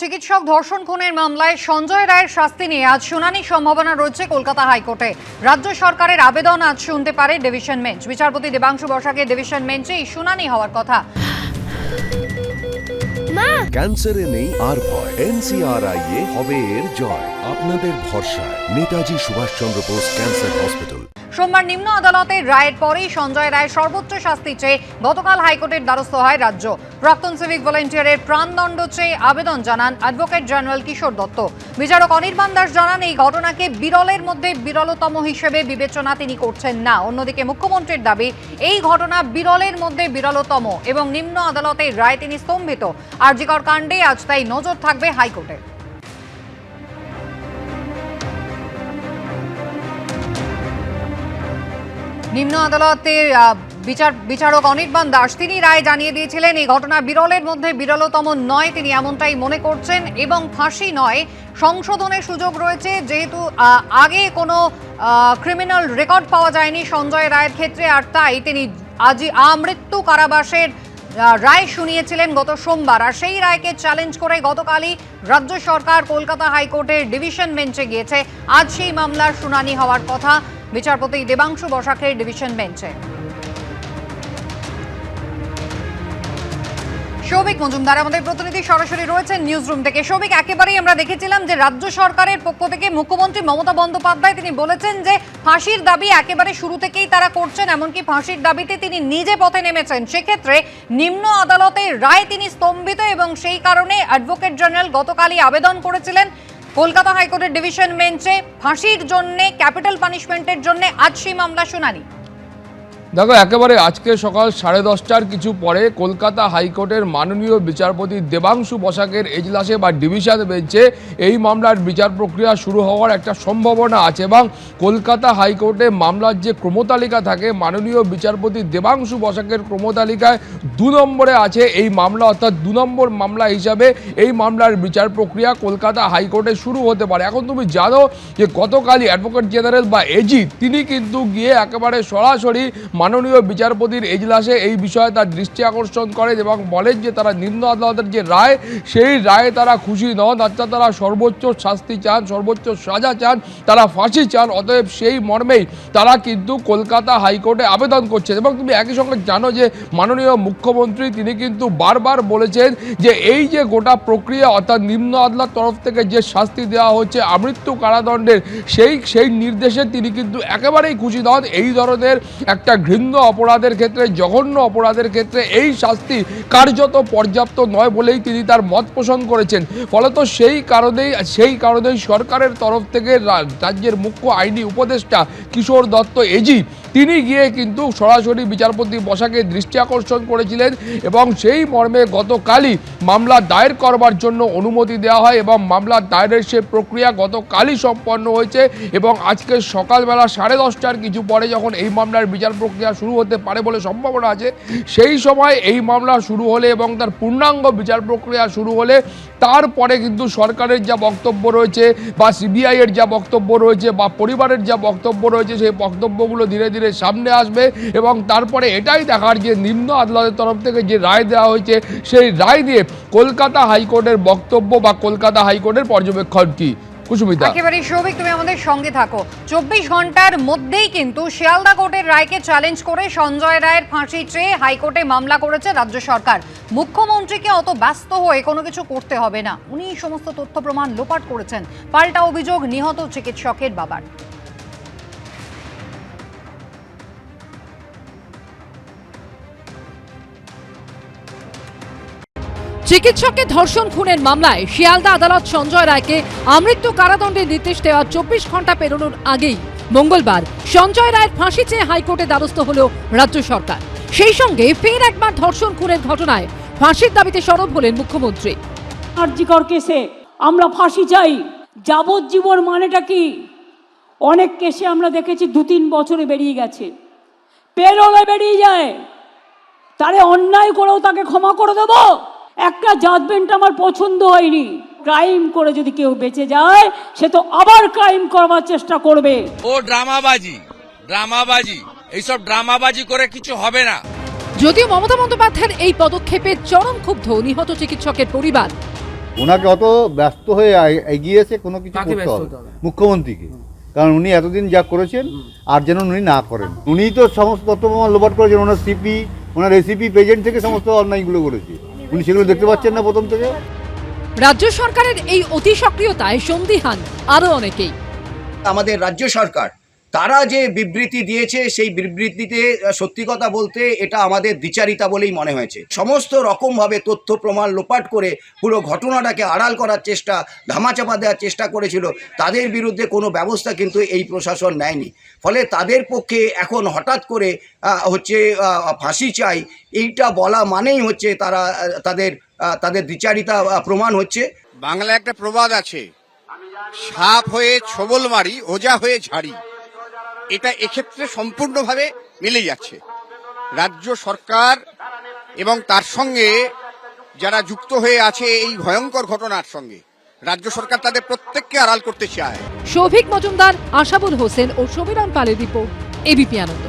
চিকিৎসক ধর্ষণ খুনের মামলায় সঞ্জয় রায়ের শাস্তি নিয়ে আজ শুনানির সম্ভাবনা রয়েছে কলকাতা হাইকোর্টে। রাজ্য সরকারের আবেদন আজ শুনতে পারে ডিভিশন বেঞ্চ। বিচারপতি দেবাংশু বসাকের ডিভিশন বেঞ্চে এই শুনানি হওয়ার কথা। ক্যান্সারে নেই আর ভয়, NCRI হবে এর জয়। আপনাদের ভরসা নেতাজি সুভাষচন্দ্র বোস ক্যান্সার হসপিটাল। সোমবার নিম্ন আদালতের রায়ের পরেই সঞ্জয় রায়ের সর্বোচ্চ শাস্তি চেয়ে গতকাল হাইকোর্টের দ্বারস্থ হয় রাজ্য। প্রাক্তন সিভিক ভলেন্টিয়ারের প্রাণদণ্ড চেয়ে আবেদন জানান অ্যাডভোকেট জেনারেল কিশোর দত্ত। বিচারক অনির্বাণ দাস জানান এই ঘটনাকে বিরলের মধ্যে বিরলতম হিসেবে বিবেচনা তিনি করছেন না। অন্যদিকে মুখ্যমন্ত্রীর দাবি এই ঘটনা বিরলের মধ্যে বিরলতম এবং নিম্ন আদালতের রায় তিনি স্তম্ভিত। আরজিকর কাণ্ডে আজ তাই নজর থাকবে হাইকোর্টে। নিম্ন আদালতের বিচারক অনির্বাণ দাস তিনি রায় জানিয়ে দিয়েছিলেন এই ঘটনা বিরলের মধ্যে বিরলতম নয়, তিনি এমনটাই মনে করছেন এবং ফাঁসি নয়, সংশোধনের সুযোগ রয়েছে। যেহেতু আগে কোনো ক্রিমিনাল রেকর্ড পাওয়া যায়নি সঞ্জয় রায়ের ক্ষেত্রে, আর তাই তিনি আজই আমৃত্যু কারাবাসের রায় শুনিয়েছিলেন গত সোমবার। আর সেই রায়কে চ্যালেঞ্জ করে গতকালই রাজ্য সরকার কলকাতা হাইকোর্টের ডিভিশন বেঞ্চে গিয়েছে। আজ সেই মামলার শুনানি হওয়ার কথা বিচারপতি দেবাংশু বসাকের ডিভিশন বেঞ্চে। সৌভিক মজুমদার আমাদের প্রতিনিধি সরাসরি রয়েছেন নিউজ রুম থেকে। সৌভিক, একেবারেই আমরা দেখেছিলাম যে রাজ্য সরকারের পক্ষ থেকে মুখ্যমন্ত্রী মমতা বন্দ্যোপাধ্যায় তিনি বলেছেন যে ফাঁসির দাবি একেবারে শুরু থেকেই তারা করছেন, এমনকি ফাঁসির দাবিতে তিনি নিজে পথে নেমেছেন। সেক্ষেত্রে নিম্ন আদালতের রায় তিনি স্তম্ভিত এবং সেই কারণে অ্যাডভোকেট জেনারেল গতকালই আবেদন করেছিলেন কলকাতা হাইকোর্টের ডিভিশন বেঞ্চে ফাঁসির জন্য, ক্যাপিটাল পানিশমেন্টের জন্য আজ সেই মামলা শুনানি। দেখো, একেবারে আজকে সকাল 10:30টার কিছু পরে কলকাতা হাইকোর্টের মাননীয় বিচারপতি দেবাংশু বসাকের এজলাসে বা ডিভিশন বেঞ্চে এই মামলার বিচার প্রক্রিয়া শুরু হওয়ার একটা সম্ভাবনা আছে এবং কলকাতা হাইকোর্টে মামলার যে ক্রমতালিকা থাকে, মাননীয় বিচারপতি দেবাংশু বসাকের ক্রমতালিকায় 2 নম্বরে আছে এই মামলা, অর্থাৎ 2 নম্বর মামলা হিসাবে এই মামলার বিচার প্রক্রিয়া কলকাতা হাইকোর্টে শুরু হতে পারে। এখন তুমি জানো যে গতকালই অ্যাডভোকেট জেনারেল বা এজি তিনি কিন্তু গিয়ে একেবারে সরাসরি মাননীয় বিচারপতির এজলাসে এই বিষয়ে তার দৃষ্টি আকর্ষণ করেন এবং বলেন যে তারা নিম্ন আদালতের যে রায়, সেই রায়ে তারা খুশি নন, অর্থাৎ তারা সর্বোচ্চ শাস্তি চান, সর্বোচ্চ সাজা চান, তারা ফাঁসি চান। অতএব সেই মর্মেই তারা কিন্তু কলকাতা হাইকোর্টে আবেদন করছেন। এবং তুমি একই সঙ্গে জানো যে মাননীয় মুখ্যমন্ত্রী তিনি কিন্তু বারবার বলেছেন যে এই যে গোটা প্রক্রিয়া, অর্থাৎ নিম্ন আদালত তরফ থেকে যে শাস্তি দেওয়া হচ্ছে আমৃত্যু কারাদণ্ডের, সেই নির্দেশে তিনি কিন্তু একেবারেই খুশি নন। এই ধরনের একটা ঘৃণ্য অপরাধের ক্ষেত্রে, জঘন্য অপরাধের ক্ষেত্রে এই শাস্তি কার্যত পর্যাপ্ত নয় বলেই তিনি তার মত পোষণ করেছেন। ফলত সেই কারণেই সরকারের তরফ থেকে রাজ্যের মুখ্য আইনি উপদেষ্টা কিশোর দত্ত এজি তিনি গিয়ে কিন্তু সরাসরি বিচারপতি বসাকে দৃষ্টি আকর্ষণ করেছিলেন এবং সেই মর্মে গতকালই মামলা দায়ের করবার জন্য অনুমতি দেওয়া হয় এবং মামলা দায়েরের সে প্রক্রিয়া গতকালই সম্পন্ন হয়েছে। এবং আজকে সকালবেলা 10:30টার কিছু পরে যখন এই মামলার বিচার প্রক্রিয়া শুরু হতে পারে বলে সম্ভাবনা আছে, সেই সময় এই মামলা শুরু হলে এবং তার পূর্ণাঙ্গ বিচার প্রক্রিয়া শুরু হলে তারপরে কিন্তু সরকারের যা বক্তব্য রয়েছে বা সিবিআই এর যা বক্তব্য রয়েছে বা পরিবারের যা বক্তব্য রয়েছে, সেই বক্তব্যগুলো ধীরে ধীরে সামনে আসবে এবং তারপরে এটাই দেখার যে নিম্ন আদালতের তরফ থেকে যে রায় দেওয়া হয়েছে সেই রায় দিয়ে কলকাতা হাইকোর্টের বক্তব্য বা কলকাতা হাইকোর্টের পর্যবেক্ষণ কি। একেবারে সৌভিক, তুমি আমাদের সঙ্গে থাকো। 24 ঘন্টার মধ্যেই কিন্তু শিয়ালদা কোর্টের রায়কে চ্যালেঞ্জ করে সঞ্জয় রায়ের ফাঁসি চেয়ে হাইকোর্টে মামলা করেছে রাজ্য সরকার। মুখ্যমন্ত্রীকে অত ব্যস্ত হয়ে কোনো কিছু করতে হবে না, উনি সমস্ত তথ্য প্রমাণ লোপাট করেছেন। পাল্টা অভিযোগ নিহত চিকিৎসকের বাবার। চিকিৎসককে ধর্ষণ খুনের মামলায় শিয়ালদা আদালত সঞ্জয় রায়কে আমৃত্যু কারাদণ্ডের নির্দেশ দেওয়ার 24 ঘন্টা পেরোনোর আগেই মঙ্গলবার সঞ্জয় রায়ের ফাঁসি চেয়ে হাইকোর্টে দ্বারস্থ হল রাজ্য সরকার। সেই সঙ্গে ফের একবার ধর্ষণ খুনের ঘটনায় ফাঁসির দাবিতে সরব হলেন মুখ্যমন্ত্রী। আরজিকর কেসে আমরা ফাঁসি চাই। যাবজ্জীবন মানেটা কি? অনেক কেসে আমরা দেখেছি 2-3 বছরে বেরিয়ে গেছে, পেরোলে বেরিয়ে যায়। তারে অন্যায় করেও তাকে ক্ষমা করে দেবো? একটা জাজমেন্ট আমার পছন্দ হয়নি, ক্রাইম করে যদি কেউ বেঁচে যায় সে তো আবার ক্রাইম করবার চেষ্টা করবে। ও ড্রামাবাজি, এইসব ড্রামাবাজি করে কিছু হবে না। যদিও মমতা বন্দ্যোপাধ্যায়ের এই পদক্ষেপে চরম ক্ষুব্ধ নিহত চিকিৎসকের পরিবার। ওনাকে অত ব্যস্ত হয়ে এগিয়েছে কোনো কিছু করতে হবে মুখ্যমন্ত্রীকে, কারণ উনি এতদিন যা করেছেন আর যেন উনি না করেন। উনিই তো সমস্ত তথ্য প্রমাণ লোপাট করেছেন, ওনার সিপি ওনার এসিপি পেজেন্ট থেকে সমস্ত অন্যায়গুলো করেছে, উনি সেগুলো দেখতে পাচ্ছেন না প্রথম থেকে। রাজ্য সরকারের এই অতি সক্রিয়তায় সন্দিহান আরও অনেকেই। আমাদের রাজ্য সরকার তারা যে বিবৃতি দিয়েছে সেই বিবৃতিতে সত্যি কথা বলতে এটা আমাদের দ্বিচারিতা বলেই মনে হয়েছে। সমস্ত রকমভাবে তথ্য প্রমাণ লোপাট করে পুরো ঘটনাটাকে আড়াল করার চেষ্টা, ধামাচাপা দেওয়ার চেষ্টা করেছিল, তাদের বিরুদ্ধে কোনো ব্যবস্থা কিন্তু এই প্রশাসন নেয়নি। ফলে তাদের পক্ষে এখন হঠাৎ করে ফাঁসি চাই এইটা বলা মানেই হচ্ছে তারা তাদের দ্বিচারিতা প্রমাণ হচ্ছে। বাংলা একটা প্রবাদ আছে, সাপ হয়ে ছোবল মারি, ওজা হয়ে ঝাড়ি। এটা এক্ষেত্রে সম্পূর্ণভাবে মিলে যাচ্ছে। রাজ্য সরকার এবং তার সঙ্গে যারা যুক্ত হয়ে আছে এই ভয়ঙ্কর ঘটনার সঙ্গে, রাজ্য সরকার তাদের প্রত্যেককে আড়াল করতে চায়। সৌভিক মজুমদার, আশাবুল হোসেন ও সমীরণ পালের রিপোর্ট, এবিপি আনন্দ।